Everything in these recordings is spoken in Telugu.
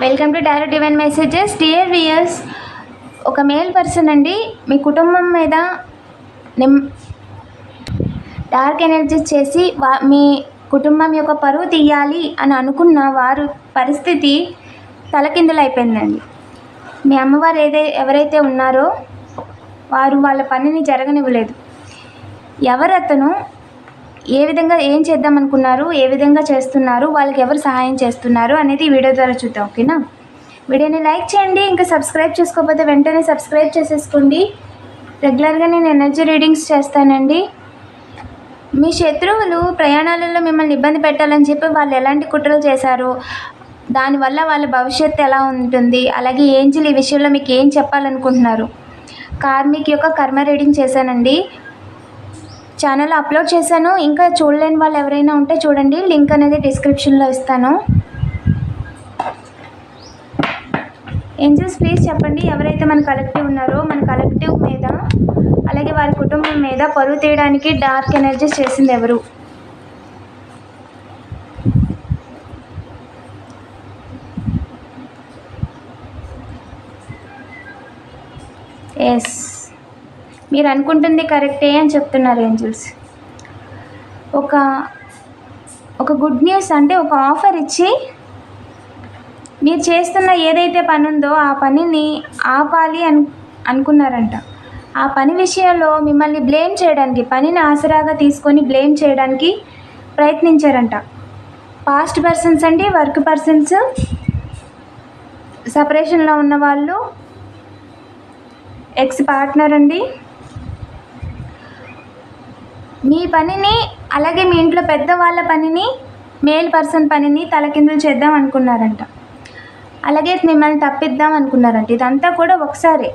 Welcome to direct divine messages. Dear viewers, ఒక మేల్ పర్సన్ అండి మీ కుటుంబం మీద డార్క్ ఎనర్జీస్ చేసి మీ కుటుంబం యొక్క పరువు తీయాలి అని అనుకున్న వారు పరిస్థితి తలకిందులైపోయిందండి. మీ అమ్మవారు ఎవరైతే ఉన్నారో వారు వాళ్ళ పనిని జరగనివ్వలేదు. ఎవరతను, ఏ విధంగా ఏం చేద్దాం అనుకున్నారు, ఏ విధంగా చేస్తున్నారు, వాళ్ళకి ఎవరు సహాయం చేస్తున్నారు అనేది వీడియో ద్వారా చూద్దాం. ఓకేనా? వీడియోని లైక్ చేయండి. ఇంకా సబ్స్క్రైబ్ చేసుకోకపోతే వెంటనే సబ్స్క్రైబ్ చేసేసుకోండి. రెగ్యులర్గా నేను ఎనర్జీ రీడింగ్స్ చేస్తానండి. మీ శత్రువులు ప్రయాణాలలో మిమ్మల్ని ఇబ్బంది పెట్టాలని చెప్పి వాళ్ళు ఎలాంటి కుట్రలు చేశారు, దానివల్ల వాళ్ళ భవిష్యత్తు ఎలా ఉంటుంది, అలాగే ఏంజిల్ ఈ విషయంలో మీకు ఏం చెప్పాలనుకుంటున్నారు, కార్మిక్ యొక్క కర్మ రీడింగ్ చేశానండి. ఛానల్లో అప్లోడ్ చేశాను. ఇంకా చూడలేని వాళ్ళు ఎవరైనా ఉంటే చూడండి, లింక్ అనేది డిస్క్రిప్షన్లో ఇస్తాను. ఏంజల్స్ ప్లీజ్ చెప్పండి, ఎవరైతే మన కలెక్టివ్ ఉన్నారో మన కలెక్టివ్ మీద అలాగే వారి కుటుంబం మీద పరువు తీయడానికి డార్క్ ఎనర్జీస్ చేసింది ఎవరు? ఎస్, మీరు అనుకుంటుంది కరెక్టే అని చెప్తున్నారు ఏంజల్స్. ఒక గుడ్ న్యూస్, అంటే ఒక ఆఫర్ ఇచ్చి మీరు చేస్తున్న ఏదైతే పని ఉందో ఆ పనిని ఆపాలి అనుకున్నారంట. ఆ పని విషయంలో మిమ్మల్ని బ్లేమ్ చేయడానికి, పనిని ఆసరాగా తీసుకొని బ్లేమ్ చేయడానికి ప్రయత్నించారంట. పాస్ట్ పర్సన్స్ అండి, వర్క్ పర్సన్స్, సపరేషన్లో ఉన్న వాళ్ళు, ఎక్స్ పార్ట్నర్ అండి. మీ పనిని అలాగే మీ ఇంట్లో పెద్దవాళ్ళ పనిని, మేల్ పర్సన్ పనిని తలకిందులు చేద్దాం అనుకున్నారంట. అలాగే మిమ్మల్ని తప్పిద్దాం అనుకున్నారంట. ఇదంతా కూడా ఒకసారి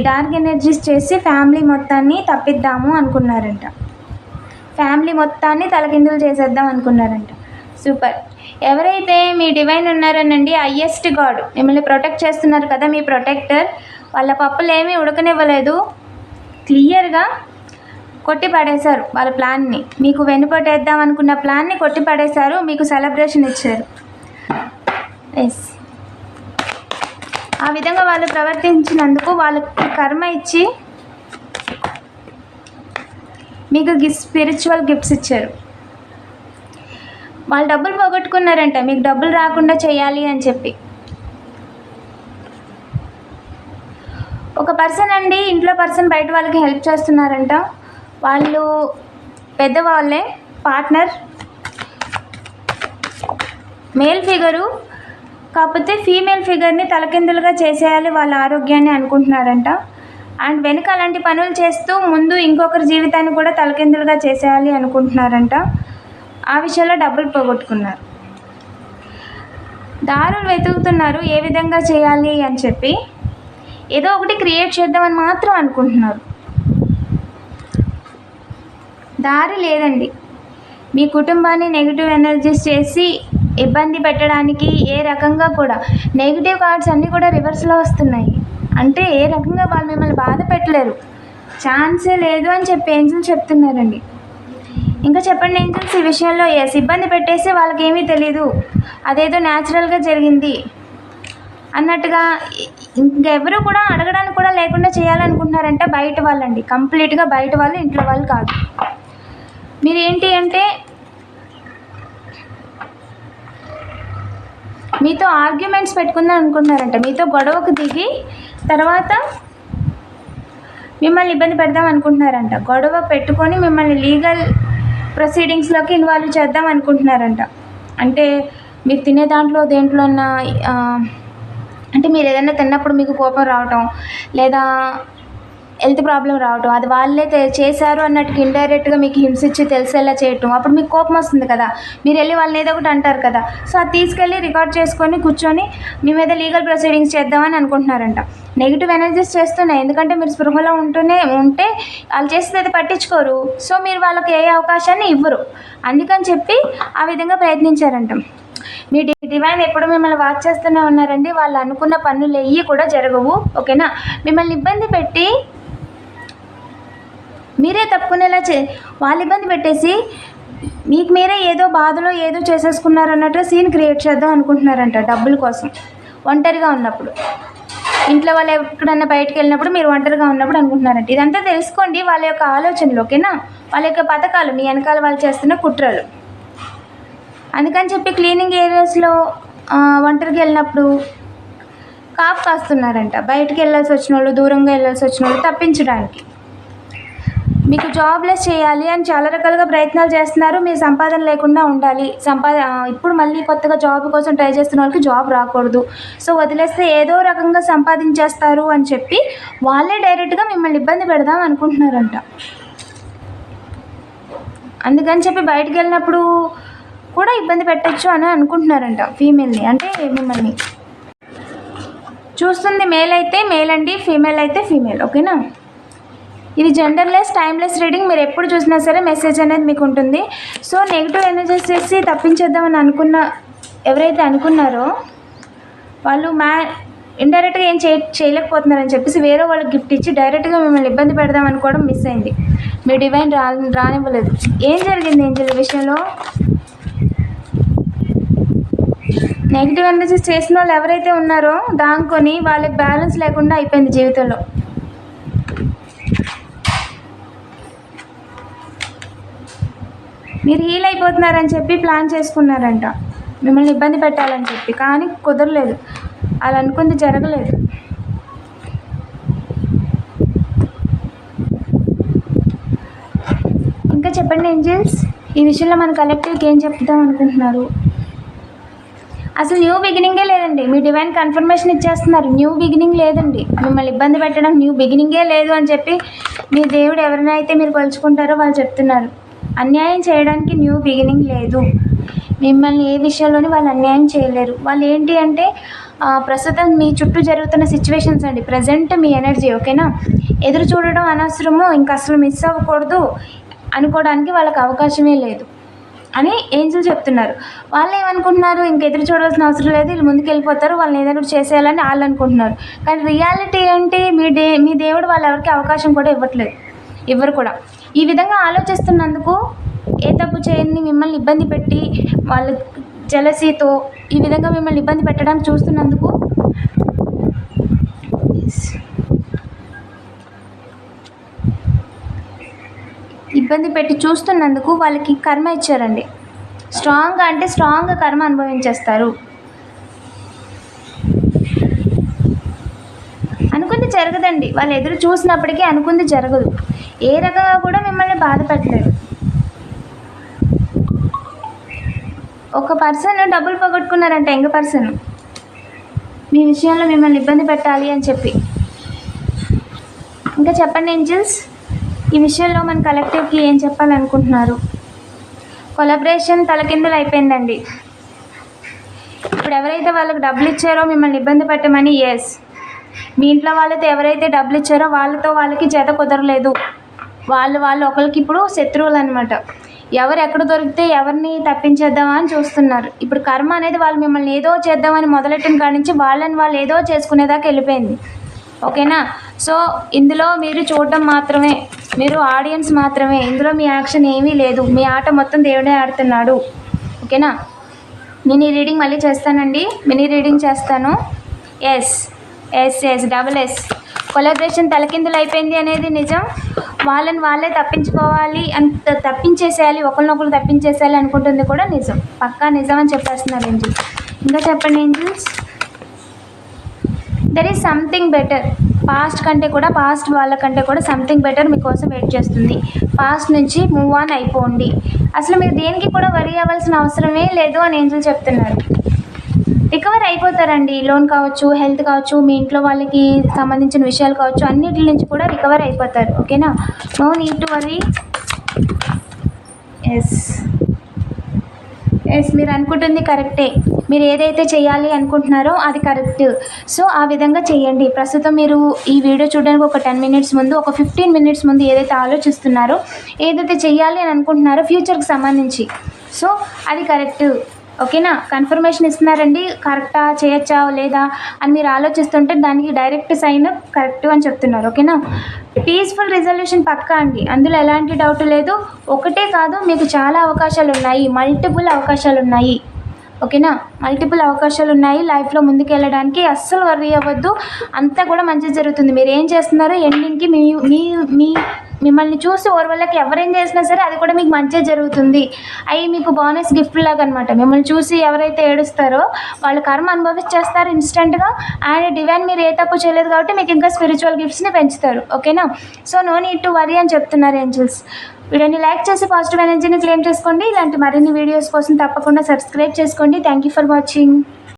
డార్క్ ఎనర్జీస్ చేసి ఫ్యామిలీ మొత్తాన్ని తప్పిద్దాము అనుకున్నారంట. ఫ్యామిలీ మొత్తాన్ని తలకిందులు చేసేద్దాం అనుకున్నారంట. సూపర్. ఎవరైతే మీ డివైన్ ఉన్నారనండి, హయ్యెస్ట్ గాడ్ మిమ్మల్ని ప్రొటెక్ట్ చేస్తున్నారు కదా, మీ ప్రొటెక్టర్, వాళ్ళ పప్పులు ఏమీ ఉడకనివ్వలేదు. క్లియర్గా కొట్టి పడేశారు వాళ్ళ ప్లాన్ని. మీకు వెనుపటేద్దాం అనుకున్న ప్లాన్ని కొట్టి పడేశారు. మీకు సెలబ్రేషన్ ఇచ్చారు. ఎస్, ఆ విధంగా వాళ్ళు ప్రవర్తించినందుకు వాళ్ళకి కర్మ ఇచ్చి మీకు స్పిరిచువల్ గిఫ్ట్స్ ఇచ్చారు. వాళ్ళు డబ్బులు పోగొట్టుకున్నారంట మీకు డబ్బులు రాకుండా చేయాలి అని చెప్పి. ఒక పర్సన్ అండి, ఇంట్లో పర్సన్ బయట వాళ్ళకి హెల్ప్ చేస్తున్నారంట. వాళ్ళు పెద్దవాళ్ళే, పార్ట్నర్, మేల్ ఫిగరు, కాకపోతే ఫీమేల్ ఫిగర్ని తలకిందులుగా చేసేయాలి వాళ్ళ ఆరోగ్యాన్ని అనుకుంటున్నారంట. అండ్ వెనుక అలాంటి పనులు చేస్తూ ముందు ఇంకొకరి జీవితాన్ని కూడా తలకిందులుగా చేసేయాలి అనుకుంటున్నారంట. ఆ విషయంలో డబ్బులు పోగొట్టుకున్నారు. దారులు వెతుకుతున్నారు ఏ విధంగా చేయాలి అని చెప్పి. ఏదో ఒకటి క్రియేట్ చేద్దామని మాత్రం అనుకుంటున్నారు. దారి లేదండి. మీ కుటుంబాన్ని నెగిటివ్ ఎనర్జీస్ చేసి ఇబ్బంది పెట్టడానికి ఏ రకంగా కూడా నెగిటివ్ కార్డ్స్ అన్నీ కూడా రివర్స్లో వస్తున్నాయి. అంటే ఏ రకంగా వాళ్ళు మిమ్మల్ని బాధ పెట్టలేరు, ఛాన్సే లేదు అని చెప్పి ఏంజల్స్ చెప్తున్నారండి. ఇంకా చెప్పండి ఏంజల్స్, ఈ విషయంలో ఎస్, ఇబ్బంది పెట్టేసి వాళ్ళకి ఏమీ తెలీదు, అదేదో న్యాచురల్గా జరిగింది అన్నట్టుగా ఇంకెవరు కూడా అడగడానికి కూడా లేకుండా చేయాలనుకుంటున్నారంటే బయట వాళ్ళండి, కంప్లీట్గా బయట వాళ్ళు, ఇంట్లో వాళ్ళు కాదు. మీరు ఏంటి అంటే మీతో ఆర్గ్యుమెంట్స్ పెట్టుకుందాం అనుకుంటున్నారంట. మీతో గొడవకు దిగి తర్వాత మిమ్మల్ని ఇబ్బంది పెడదాం అనుకుంటున్నారంట. గొడవ పెట్టుకొని మిమ్మల్ని లీగల్ ప్రొసీడింగ్స్లోకి ఇన్వాల్వ్ చేద్దాం అనుకుంటున్నారంట. అంటే మీరు తినే దాంట్లో దేంట్లో అంటే మీరు ఏదైనా తిన్నప్పుడు మీకు కోపం రావటం, లేదా హెల్త్ ప్రాబ్లం రావటం, అది వాళ్ళే చేశారు అన్నట్టుగా ఇండైరెక్ట్గా మీకు హింసించి తెలిసేలా చేయటం. అప్పుడు మీకు కోపం వస్తుంది కదా, మీరు వెళ్ళి వాళ్ళని ఏదో ఒకటి అంటారు కదా. సో అది తీసుకెళ్ళి రికార్డ్ చేసుకొని కూర్చొని మీ మీద లీగల్ ప్రొసీడింగ్స్ చేద్దామని అనుకుంటున్నారంట. నెగిటివ్ ఎనర్జీస్ చేస్తున్నాయి, ఎందుకంటే మీరు స్పృహలో ఉంటే వాళ్ళు చేసేది అయితే పట్టించుకోరు. సో మీరు వాళ్ళకి ఏ అవకాశాన్ని ఇవ్వరు. అందుకని చెప్పి ఆ విధంగా ప్రయత్నించారంట. మీ డివైన్ ఎప్పుడు మిమ్మల్ని వాచ్ చేస్తూనే ఉన్నారండి. వాళ్ళు అనుకున్న పనులు ఏవి కూడా జరగవు. ఓకేనా? మిమ్మల్ని ఇబ్బంది పెట్టి మీరే తప్పుకునేలా వాళ్ళు ఇబ్బంది పెట్టేసి మీకు మీరే ఏదో బాధలో ఏదో చేసేసుకున్నారన్నట్టు సీన్ క్రియేట్ చేద్దాం అనుకుంటున్నారంట డబ్బుల కోసం. ఒంటరిగా ఉన్నప్పుడు, ఇంట్లో వాళ్ళు ఎక్కడన్నా బయటకు వెళ్ళినప్పుడు మీరు ఒంటరిగా ఉన్నప్పుడు అనుకుంటున్నారంట. ఇదంతా తెలుసుకోండి వాళ్ళ యొక్క ఆలోచనలు, ఓకేనా? వాళ్ళ యొక్క పథకాలు, మీ వెనకాల వాళ్ళు చేస్తున్న కుట్రలు. అందుకని చెప్పి క్లీనింగ్ ఏరియాస్లో ఒంటరిగా వెళ్ళినప్పుడు కాపు కాస్తున్నారంట. బయటికి వెళ్ళాల్సి వచ్చిన వాళ్ళు, దూరంగా వెళ్ళాల్సి వచ్చిన వాళ్ళు తప్పించడానికి. మీకు జాబ్లెస్ చేయాలి అని చాలా రకాలుగా ప్రయత్నాలు చేస్తున్నారు. మీరు సంపాదన లేకుండా ఉండాలి, ఇప్పుడు మళ్ళీ కొత్తగా జాబ్ కోసం ట్రై చేస్తున్న వాళ్ళకి జాబ్ రాకూడదు, సో వదిలేస్తే ఏదో రకంగా సంపాదించేస్తారు అని చెప్పి వాళ్ళే డైరెక్ట్గా మిమ్మల్ని ఇబ్బంది పెడదాం అనుకుంటున్నారంట. అందుకని చెప్పి బయటికి వెళ్ళినప్పుడు కూడా ఇబ్బంది పెట్టచ్చు అని అనుకుంటున్నారంట ఫీమేల్ని, అంటే మిమ్మల్ని. చూస్తుంది మేల్ అయితే మేల్ అండి, ఫీమేల్ అయితే ఫీమేల్, ఓకేనా? ఇది జెండర్లెస్ టైమ్లెస్ రీడింగ్. మీరు ఎప్పుడు చూసినా సరే మెసేజ్ అనేది మీకు ఉంటుంది. సో నెగిటివ్ ఎనర్జీస్ చేసి తప్పించేద్దామని ఎవరైతే అనుకున్నారో వాళ్ళు ఇండైరెక్ట్గా ఏం చేయలేకపోతున్నారని చెప్పేసి వేరే వాళ్ళకి గిఫ్ట్ ఇచ్చి డైరెక్ట్గా మిమ్మల్ని ఇబ్బంది పెడదాం అనుకోవడం మిస్ అయింది. మీ డివైన్ రానివ్వలేదు. ఏం జరిగింది ఏంజల్ విషయంలో? నెగిటివ్ ఎనర్జీస్ చేసిన వాళ్ళు ఎవరైతే ఉన్నారో దాంకొని వాళ్ళకి బ్యాలెన్స్ లేకుండా అయిపోయింది జీవితంలో. మీరు హీల్ అయిపోతున్నారని చెప్పి ప్లాన్ చేసుకున్నారంట మిమ్మల్ని ఇబ్బంది పెట్టాలని చెప్పి, కానీ కుదరలేదు, అలా అనుకుంది జరగలేదు. ఇంకా చెప్పండి ఏంజల్స్, ఈ విషయంలో మన కలెక్టివ్కి ఏం చెప్తాం అనుకుంటున్నారు? అసలు న్యూ బిగినింగే లేదండి. మీ డివైన్ కన్ఫర్మేషన్ ఇచ్చేస్తున్నారు, న్యూ బిగినింగ్ లేదండి. మిమ్మల్ని ఇబ్బంది పెట్టడం న్యూ బిగినింగే లేదు అని చెప్పి మీ దేవుడు ఎవరినైతే మీరు కొలుచుకుంటారో వాళ్ళు చెప్తున్నారు. అన్యాయం చేయడానికి న్యూ బిగినింగ్ లేదు. మిమ్మల్ని ఏ విషయంలోని వాళ్ళు అన్యాయం చేయలేరు. వాళ్ళు ఏంటి అంటే ప్రస్తుతం మీ చుట్టూ జరుగుతున్న సిచ్యువేషన్స్ అండి, ప్రజెంట్ మీ ఎనర్జీ, ఓకేనా? ఎదురు చూడడం అనవసరము, ఇంకా అసలు మిస్ అవ్వకూడదు అనుకోవడానికి వాళ్ళకి అవకాశమే లేదు అని ఏంజల్ చెప్తున్నారు. వాళ్ళు ఏమనుకుంటున్నారు, ఇంక ఎదురు చూడాల్సిన అవసరం లేదు, వీళ్ళు ముందుకు వెళ్ళిపోతారు, వాళ్ళని ఏదైనా చేసేయాలని వాళ్ళు అనుకుంటున్నారు. కానీ రియాలిటీ ఏంటి, మీ దేవుడు వాళ్ళు ఎవరికి అవకాశం కూడా ఇవ్వరు కూడా. ఈ విధంగా ఆలోచిస్తున్నందుకు, ఏ తప్పు చేయని మిమ్మల్ని ఇబ్బంది పెట్టి వాళ్ళ జలసీతో ఈ విధంగా మిమ్మల్ని ఇబ్బంది పెట్టడానికి చూస్తున్నందుకు వాళ్ళకి కర్మ ఇచ్చారండి. స్ట్రాంగ్గా కర్మ అనుభవించేస్తారు. అనుకుంది జరగదండి. వాళ్ళు ఎదురు చూసినప్పటికీ అనుకుంది జరగదు. ఏ రకంగా కూడా మిమ్మల్ని బాధ పెట్టలేరు. ఒక పర్సన్ డబ్బులు పోగొట్టుకున్నారంట, యంగ్ పర్సన్ మీ విషయంలో మిమ్మల్ని ఇబ్బంది పెట్టాలి అని చెప్పి. ఇంకా చెప్పండి ఏంజల్స్, ఈ విషయంలో మన కలెక్టివ్కి ఏం చెప్పాలనుకుంటున్నారు? కొలాబరేషన్ తలకిందులు అయిపోయిందండి. ఇప్పుడు ఎవరైతే వాళ్ళకి డబ్బులు ఇచ్చారో మిమ్మల్ని ఇబ్బంది పెట్టమని, ఎస్, మీ ఇంట్లో వాళ్ళతో ఎవరైతే డబ్బులు ఇచ్చారో వాళ్ళకి జత కుదరలేదు. వాళ్ళు ఒకరికి ఇప్పుడు శత్రువులు అనమాట. ఎవరు ఎక్కడ దొరికితే ఎవరిని తప్పించేద్దామా అని చూస్తున్నారు. ఇప్పుడు కర్మ అనేది వాళ్ళు మిమ్మల్ని ఏదో చేద్దామని మొదలెట్టిన కాడి నుంచి వాళ్ళు ఏదో చేసుకునేదాకా వెళ్ళిపోయింది, ఓకేనా? సో ఇందులో మీరు చూడడం మాత్రమే, మీరు ఆడియన్స్ మాత్రమే. ఇందులో మీ యాక్షన్ ఏమీ లేదు. మీ ఆట మొత్తం దేవుడే ఆడుతున్నాడు, ఓకేనా? నేను ఈ రీడింగ్ మళ్ళీ చేస్తానండి, మినీ రీడింగ్ చేస్తాను. Yes double yes. కొలాబరేషన్ తలకిందులు అయిపోయింది అనేది నిజం. వాళ్ళని వాళ్ళే తప్పించేసేయాలి, ఒకరినొకరు తప్పించేసేయాలి అనుకుంటుంది కూడా నిజం, పక్కా నిజం అని చెప్పేస్తున్నారు ఏంజిల్స్. ఇంకా చెప్పండి angels. There is something better. Past వాళ్ళకంటే కూడా సంథింగ్ బెటర్ మీకోసం వెయిట్ చేస్తుంది. పాస్ట్ నుంచి మూవ్ ఆన్ అయిపోండి. అసలు మీరు దేనికి కూడా వరీ అవ్వాల్సిన అవసరమే లేదు అని ఏంజిల్ చెప్తున్నారు. రికవర్ అయిపోతారండి. లోన్ కావచ్చు, హెల్త్ కావచ్చు, మీ ఇంట్లో వాళ్ళకి సంబంధించిన విషయాలు కావచ్చు, అన్నిటి నుంచి కూడా రికవర్ అయిపోతారు, ఓకేనా? No need to worry. Yes మీరు అనుకుంటుంది కరెక్టే. మీరు ఏదైతే చేయాలి అనుకుంటున్నారో అది కరెక్ట్. సో ఆ విధంగా చేయండి. ప్రస్తుతం మీరు ఈ వీడియో చూడడానికి ఒక 10 minutes ముందు, ఒక 15 minutes ముందు ఏదైతే ఆలోచిస్తున్నారో, ఏదైతే చేయాలి అని అనుకుంటున్నారో ఫ్యూచర్కి సంబంధించి, సో అది కరెక్ట్. ఓకేనా? కన్ఫర్మేషన్ ఇస్తున్నారండి, కరెక్టా, చేయొచ్చా లేదా అని మీరు ఆలోచిస్తుంటే దానికి డైరెక్ట్ సైన్ కరెక్ట్ అని చెప్తున్నారు. ఓకేనా? పీస్ఫుల్ రిజల్యూషన్ పక్కా అండి, అందులో ఎలాంటి డౌట్ లేదు. ఒకటే కాదు, మీకు చాలా అవకాశాలు ఉన్నాయి, మల్టిపుల్ అవకాశాలు ఉన్నాయి. ఓకేనా? మల్టిపుల్ అవకాశాలు ఉన్నాయి లైఫ్లో ముందుకు వెళ్ళడానికి. అస్సలు వర్రీ అవ్వద్దు, అంతా కూడా మంచి జరుగుతుంది. మీరు ఏం చేస్తున్నారో ఎండింగ్కి మీ మీ మీ మిమ్మల్ని చూసి ఓర్వలకి ఎవరేం చేసినా సరే అది కూడా మీకు మంచి జరుగుతుంది. అవి మీకు బోనస్ గిఫ్ట్ లాగా అనమాట. మిమ్మల్ని చూసి ఎవరైతే ఏడుస్తారో వాళ్ళు కర్మ అనుభవించేస్తారు ఇన్స్టెంట్గా. అండ్ డివైన్ మీరు ఏ తప్పు చేయలేదు కాబట్టి మీకు ఇంకా స్పిరిచువల్ గిఫ్ట్స్ని పెంచుతారు. ఓకేనా? So no need to worry అని చెప్తున్నారు ఏంజల్స్. వీడియోని లైక్ చేసి పాజిటివ్ ఎనర్జీని క్లెయిమ్ చేసుకోండి. ఇలాంటి మరిన్ని వీడియోస్ కోసం తప్పకుండా సబ్స్క్రైబ్ చేసుకోండి. Thank you for watching.